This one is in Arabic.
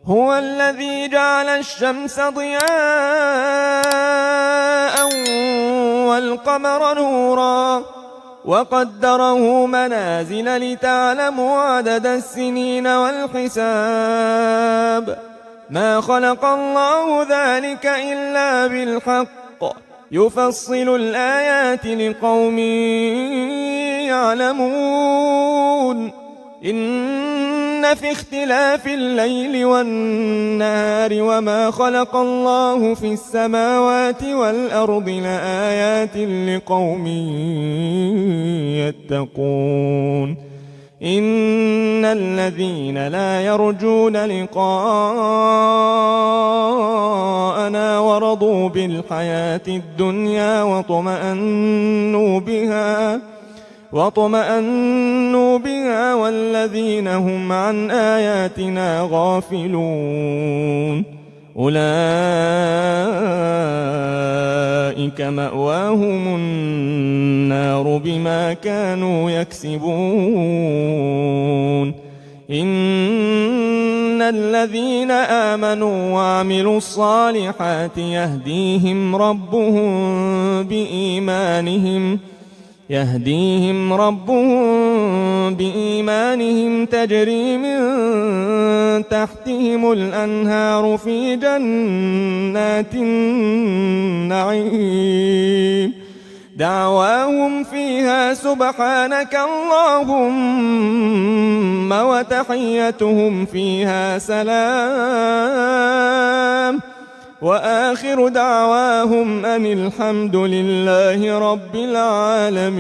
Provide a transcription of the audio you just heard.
هو الذي جعل الشمس ضياء والقمر نورا وقدره منازل لتعلموا عدد السنين والحساب ما خلق الله ذلك إلا بالحق يفصل الآيات لقوم يعلمون إن في اختلاف الليل والنهار وما خلق الله في السماوات والأرض لآيات لقوم يتقون إن الذين لا يرجون لقاءنا ورضوا بالحياة الدنيا واطمأنوا بها والذين هم عن آياتنا غافلون أولئك مأواهم النار بما كانوا يكسبون إن الذين آمنوا وعملوا الصالحات يهديهم ربهم بإيمانهم تجري من تحتهم الأنهار في جنات النعيم دعواهم فيها سبحانك اللهم وتحيتهم فيها سلام وآخر دعواهم أن الحمد لله رب العالمين